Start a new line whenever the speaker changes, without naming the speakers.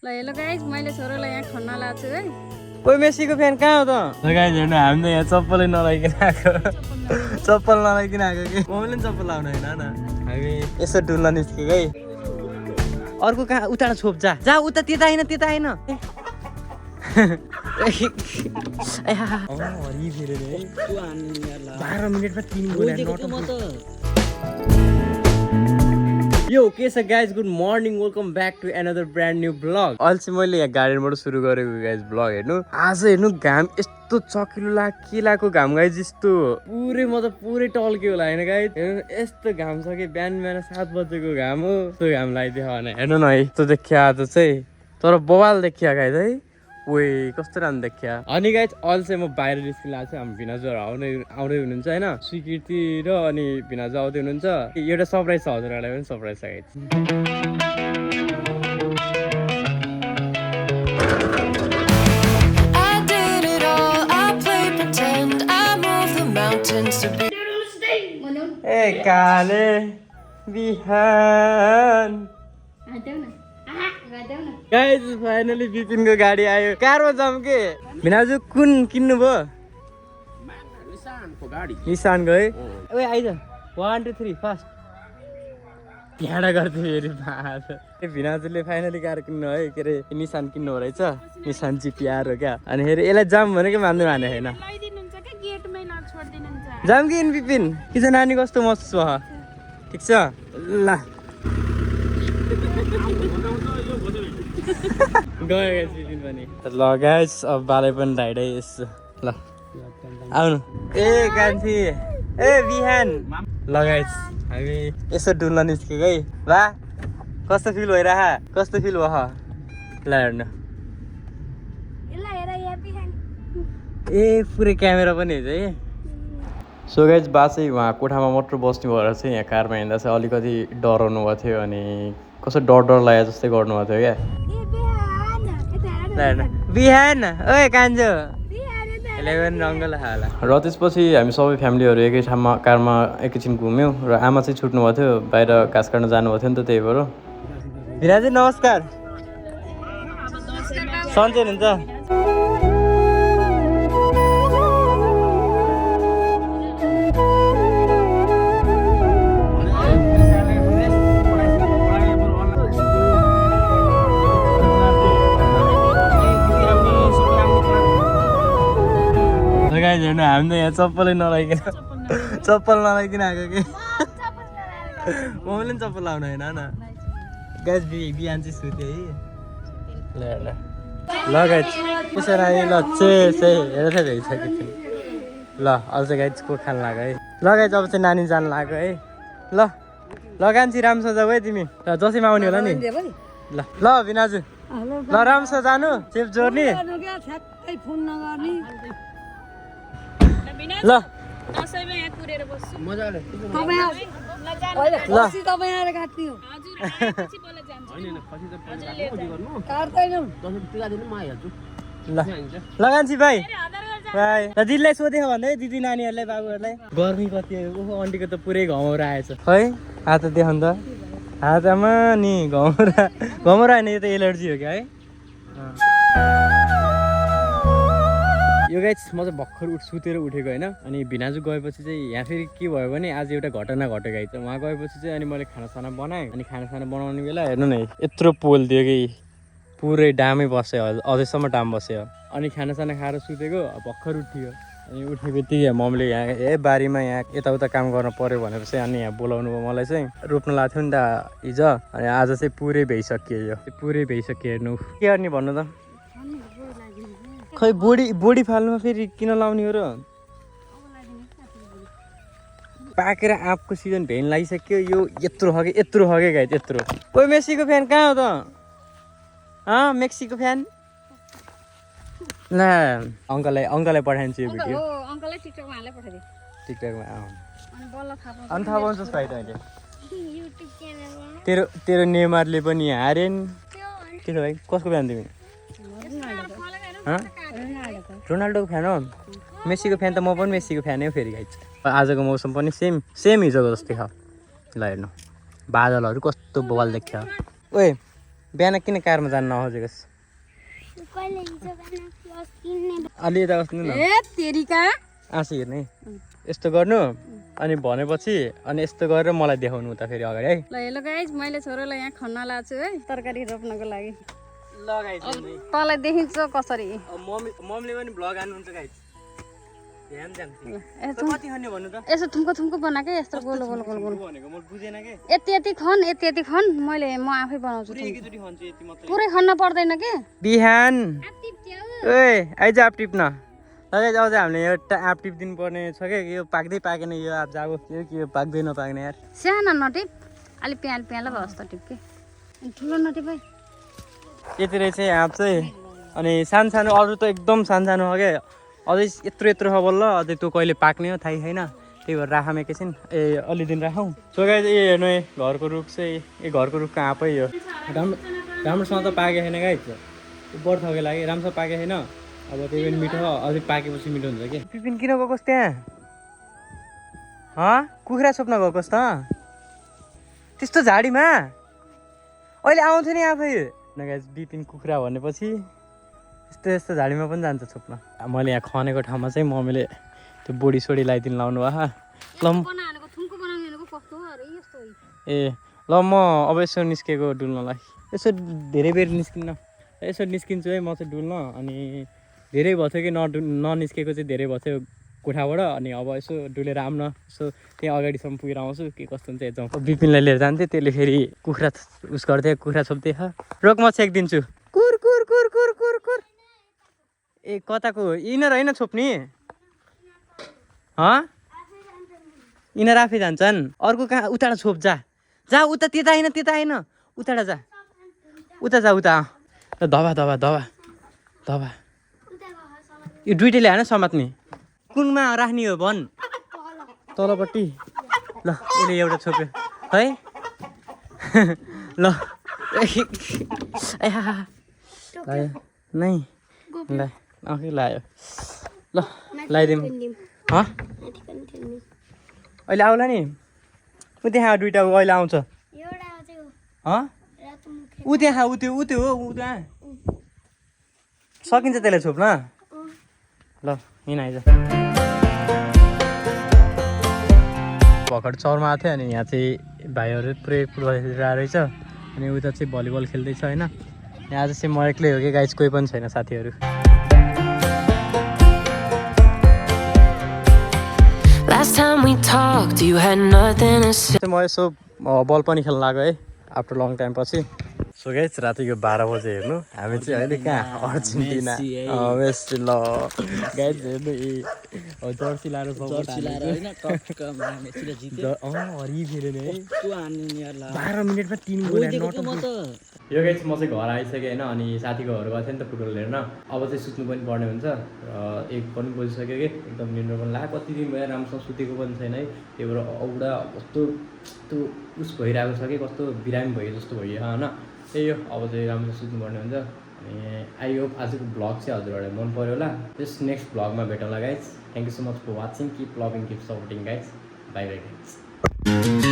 ल hello guys मैले छोरालाई यहाँ खन्न लाछु है।
कोही मेसीको फ्यान कहाँ हो त? गाइस हेर्नु हामी त यहाँ चप्पलै नलाइकन आएको। चप्पल नलाइकन आएको कि मैले पनि चप्पल लाउनु होइन न। हामी यसो डुल्न निस्क्यो है। अर्को कहाँ उता छोप जा जा उता त्यता हैन त्यता हैन। हरि फेरि नि 12 मिनेटमा 3 गोल यो के छ guys good morning welcome back to another brand new blog. अहिले चाहिँ मैले यहाँ गार्डनबाट सुरु गरेको गाइज ब्लग हेर्नु। आज हेर्नु घाम यस्तो चकिलो केलाको घाम गाइज यस्तो पुरै मतलब पुरै टल्क्यो होला होइन गाइज। हेर्नु यस्तो घाम छ कि बिहान 7 बजेको घाम हो। यस्तो घाम लगाइदियो भने हेर्नु न है यस्तो देखियो आज चाहिँ तर बवाल देखियो गाइज है। ओए कस्तो राम्रो देखियो। अनि गाइज अहिले चाहिँ म बाहिर निस्किन लाग्छु। हामी भिनाजुहरू आउँदै हुनुहुन्छ होइन। स्वीकृति र अनि भिनाजु आउँदै हुनुहुन्छ। एउटा सरप्राइज छ हजुरहरूलाई पनि सरप्राइज छ गाइज। ए काले बिहान गाइज फाइनली बिपिनको गाडी आयो। कारमा जाऊँ के भिनाजु कुन किन्नु भयो? निसानको है। ओए आइज 1 2 3 फास्ट भ्याडा गर्थ्यो फेरि। भिनाजुले फाइनली कार किन्नु है के अरे निसान किन्नु हो रहेछ। निसान जिपिआर हो क्या। अनि फेरि यसलाई जाम भनेको मान्दै माने होइन। जाम कि बिपिन कि छ नानी कस्तो महसुस भयो? ठिक छ ल गयो बिपिन पनि ल गाइस अब बाले पनि ढाइढाइ यसो ल आउनु ए कान्छी ए बिहान ल गाइस हामी यसो डुल्न निस्क्यो है। वा कस्तो फिल भइरह कस्तो फिल भयो ल हेर्नु ए पुरै क्यामेरा पनि हेर्छ है। सो गाइज बा चाहिँ उहाँ कोठामा मात्र बस्नु भएर चाहिँ यहाँ कारमा हिँड्दा चाहिँ अलिकति डराउनु भएको थियो अनि कस्तो डर लाग्यो जस्तै गर्नुभएको थियो क्या। बिहान ओए कान्छो 11 रङ्गल होला। र त्यसपछि हामी सबै फ्यामिलीहरू एकै ठाउँमा कारमा एकैछिन घुम्यौँ र आमा चाहिँ छुट्नु भएको थियो बाहिर घाँस काट्न जानुभएको थियो नि त त्यही भएर। भिराजी नमस्कार सन्चै हुनुहुन्छ? हेर्नु हामी त यहाँ चप्पलै नलाइकन आएको कि मैले पनि चप्पल लाउनु होइन न। गाइज बिहान चाहिँ सुत्यो है। ल ल ल गाइज त्यसो नानी ल हेरेर भइसकेको थियो। ल अहिले चाहिँ गाइज को खान लाग्यो है। ल गाइज अब चाहिँ नानी जानु लाग्यो है। ल ल कान्छी राम्रोसँग जाऊ है तिमी र जसैमा आउने होला नि। ल ल भिनाजु ल राम्रोसँग जानु सेफ जोर्नी ल
दसैँमा यहाँ कुरेर बस्छु
मजाले लगान्छु भाइ भाइ दिदीलाई सोधेको भन्दै दिदी नानीहरूलाई बाबुहरूलाई गर्मी कति ओहो आन्टीको त पुरै घमाउरो आएछ है। हात देखाउनु त हातमा नि घमाउरो होइन यो त एलर्जी हो क्या है। यो गाइस म चाहिँ भर्खर सुतेर उठेको होइन। अनि भिनाजु गएपछि चाहिँ यहाँ फेरि के भयो भने आज एउटा घटना घटेको है। उहाँ गएपछि चाहिँ अनि मैले खानासाना बनाएँ। अनि खानासाना बनाउने बेला हेर्नु न यत्रो पोल दियो कि पुरै डामै बस्यो अझैसम्म डाम बस्यो। अनि खानासाना खाएर सुतेको भर्खर उठियो। अनि उठ्ने बित्तिकै मम्मीले यहाँ बारीमा यहाँ यताउता काम गर्न पर्यो भनेपछि अनि यहाँ बोलाउनु भयो मलाई चाहिँ रोप्नु लाग्थ्यो नि त हिजो। अनि आज चाहिँ पुरै भइसक्यो यो पुरै भइसक्यो। हेर्नु के गर्ने भन्नु त खै बोडी फाल्नुमा फेरि किन लाउने हो र? पाकेर आँपको सिजन भेन लागिसक्यो। यो यत्रो हगे गाइस यत्रो। कोही मेसीको फ्यान कहाँ हो त? मेक्सीको फ्यान ल अङ्कललाई पठाइदिन्छु यो भिडियो। टिकटकमा अनि थाहा पाउँछस् भाइ तैँले तेरो नेमारले पनि हारेन के छ भाइ? कसको फ्यान तिमी? रोनाल्डोको फ्यान हो? मेसीको फ्यान त म पनि मेसीको फ्यान हो फेरि गाइस। आजको मौसम पनि सेम हिजोको जस्तै छ। ल हेर्नु बादलहरू कस्तो बवाल देख्छ। ओए बिहान किन कारमा जानु नखोजेकोस् अलि यता बस्नु न
ए तेरिका
आँसु हेर्ने यस्तो गर्नु अनि भनेपछि अनि यस्तो गरेर मलाई देखाउनु उता फेरि अगाडि है
ल हेलो गाइज मैले छोरोलाई यहाँ खन्न लाएको छु है तरकारी रोप्नको लागि
लगाइदिनु
तँलाई देखिन्छ कसरी
मम्मीले पनि भ्लग हान्नुहुन्छ गाइज ध्यान ध्यान
यसो
कति खाने भन्नु त
यसो थुम्को थुम्को बनाएकै यस्तो गोलो गोलो गोलो गोलो
भनेको म बुझेन के
यति यति खन म आफै बनाउँछु
एकैचोटि खान्छु यति मात्रै
पुरै खन्न पर्दैन के
बिहान ओए आइज आप टिप्न लगाइ अझ हामीले एउटा आँप टिपिदिनु पर्ने छ क्या यो पाक्दै पाकेन यो अब जाऊ यो के पाक्दै नपाक्ने यार
सानो नटिप अलि प्याला भयो जस्तो टिप के ठुलो नटिप है
यति रहेछ आँप चाहिँ अनि सानो अरू त एकदम सानो हो क्या अझै यत्रो छ बल्ल अझै त्यो कहिले पाक्ने हो थाहै छैन त्यही भएर राखौँ एकैछिन अलि दिन राखौँ सो गाइस यो हेर्नु है घरको रुख चाहिँ घरको रुखको आँपै यो राम्रोसँग त पाकेको छैन गाइस बर्खाको लागि राम्रोसँग पाकेको छैन अब त्यही पनि मिठो अझै पाकेपछि मिठो हुन्छ कि पिपिन किन गएकोस् त्यहाँ कुखुरा छोप्न गएकोस् त त्यस्तो झाडीमा अहिले आउँथ्यो नि आफै गाइस बिपिन कुखुरा भनेपछि यस्तो झाडीमा पनि जान्छ छोप्न मैले यहाँ खनेको ठाउँमा चाहिँ मम्मीले त्यो बोडी सोडी लगाइदिनु लाउनु भयो ए ल म अब यसो निस्केको डुल्नलाई यसो धेरै बेर निस्किन्न यसो निस्किन्छु है म चाहिँ डुल्न अनि धेरै भयो थियो कि ननिस्केको चाहिँ धेरै भयो थियो कोठाबाट अनि अब यसो डुलेर आउन यसो त्यहाँ अगाडिसम्म पुगेर आउँछु के कस्तो हुन्छ हेर्छौँ बिपिनलाई लिएर जान्थेँ त्यसले फेरि कुखुरा उस गर्थ्यो कुखुरा छोप्दै रोक म छेकिदिन्छु कुर कुर कुर कुर कुर कुर ए कताको यिनीहरू होइन छोप्ने यिनीहरू आफै जान्छन् अर्को कहाँ उता छोप जा उता त्यता होइन उता जा उता धबा यो दुइटैले होइन समात्ने कुनमा राख्ने हो भन् तलपट्टि ल यसले एउटा छोप्यो है ल नै ल आफै लायो ल लगाइदिउँ अहिले आउला नि ऊ त्यहाँ दुइटा अहिले आउँछ ऊ त्यहाँ ऊ त्यो हो ऊ त्यहाँ सकिन्छ त्यसलाई छोप्न ल यहाँ आइज भर्खर चौरमा आएको थियो अनि यहाँ चाहिँ भाइहरू पुरै फुटबल खेलिरहेको रहेछ अनि उता चाहिँ भलिबल खेल्दैछ होइन यहाँ आज चाहिँ म एक्लै हो कि गाइज कोही पनि छैन साथीहरू म यसो बल पनि खेल्न लाग्यो है आफ्टर लङ टाइम पछि सो गाइज रातिको 12 बजे हेर्नु हामी चाहिँ अहिले कहाँ अर्जेन्टिना मेसी ल गाइज हेर्नु जर्सी लाएर हरिफेऱ्यो नि है 12 मिनटमा 3 गोल यो गाइज म चाहिँ घर आइसकेँ होइन अनि साथीको घर गएको थिएँ नि त फुटबल हेर्न अब चाहिँ सुत्नु पनि पर्ने हुन्छ 1 पनि बजिसक्यो कि एकदम निन्द्रा पनि लाग्यो कति दिन भयो राम्रोसँग सुतेको पनि छैन है त्यही भएर औडा कस्तो उस भइरहेको छ कि कस्तो बिरामी भयो जस्तो भयो होइन त्यही हो अब चाहिँ राम्रो सुत्नुपर्ने हुन्छ अनि आई होप आजको ब्लग चाहिँ हजुरहरूलाई मन पऱ्यो होला जस्ट नेक्स्ट ब्लगमा भेटौँला guys thank you so much for watching keep loving keep supporting guys bye bye guys